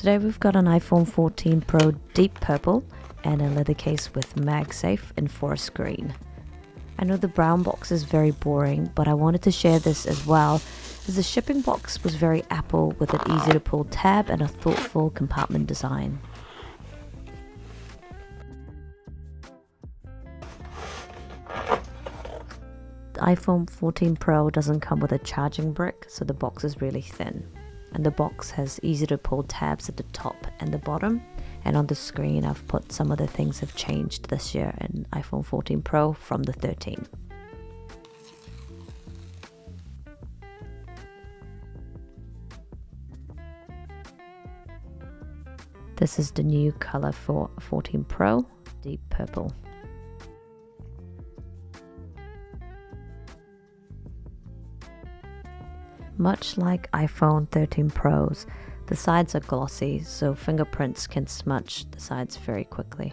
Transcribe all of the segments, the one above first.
Today we've got an iPhone 14 Pro deep purple and a leather case with Magsafe in forest green. I know the brown box is very boring, but I wanted to share this as well, as the shipping box was very Apple with an easy to pull tab and a thoughtful compartment design. The iPhone 14 Pro doesn't come with a charging brick, so the box is really thin. And the box has easy to pull tabs at the top and the bottom. And on the screen I've put some of the things have changed this year in iPhone 14 Pro from the 13. This is the new color for 14 Pro, deep purple. Much like iPhone 13 Pros, the sides are glossy, so fingerprints can smudge the sides very quickly.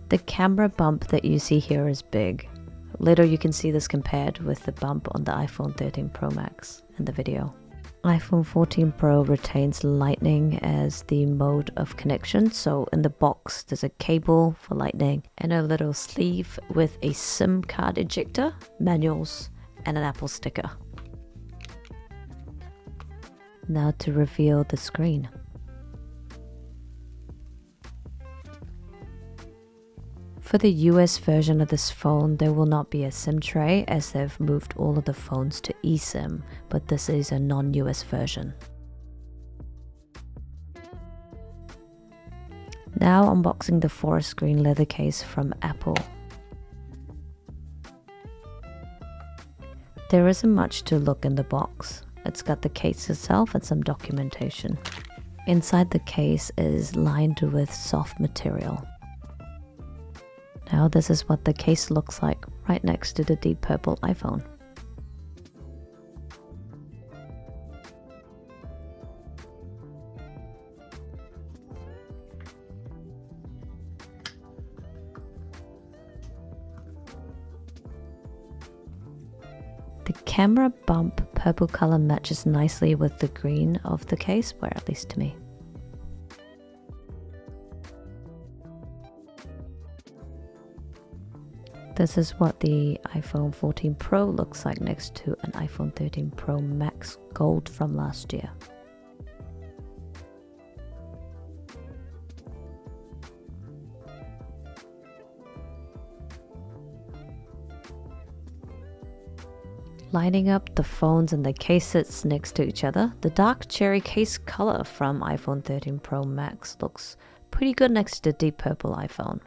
The camera bump that you see here is big. Later you can see this compared with the bump on the iPhone 13 Pro Max in the video. iPhone 14 Pro retains Lightning as the mode of connection, so in the box there's a cable for Lightning and a little sleeve with a SIM card ejector, manuals, and an Apple sticker. Now to reveal the screen. For the US version of this phone, there will not be a SIM tray as they've moved all of the phones to eSIM, but this is a non-US version. Now unboxing the forest green leather case from Apple. There isn't much to look in the box. It's got the case itself and some documentation. Inside the case is lined with soft material. Now this is what the case looks like right next to the deep purple iPhone. The camera bump purple color matches nicely with the green of the case, or at least to me. This is what the iPhone 14 Pro looks like next to an iPhone 13 Pro Max Gold from last year. Lining up the phones and the case sits next to each other, the dark cherry case color from iPhone 13 Pro Max looks pretty good next to the deep purple iPhone.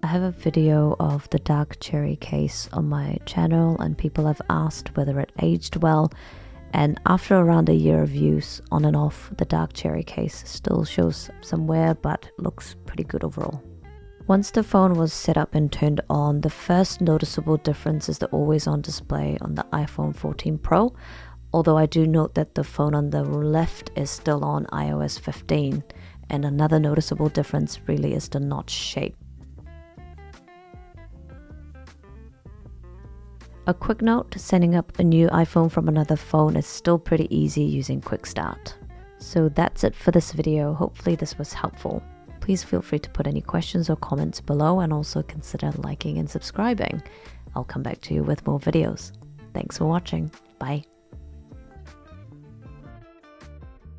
I have a video of the dark cherry case on my channel and people have asked whether it aged well, and after around a year of use on and off, the dark cherry case still shows some wear but looks pretty good overall. Once the phone was set up and turned on, the first noticeable difference is the always on display on the iPhone 14 Pro, although I do note that the phone on the left is still on iOS 15, and another noticeable difference really is the notch shape. A quick note, setting up a new iPhone from another phone is still pretty easy using Quick Start. So that's it for this video. Hopefully this was helpful. Please feel free to put any questions or comments below and also consider liking and subscribing. I'll come back to you with more videos. Thanks for watching. Bye.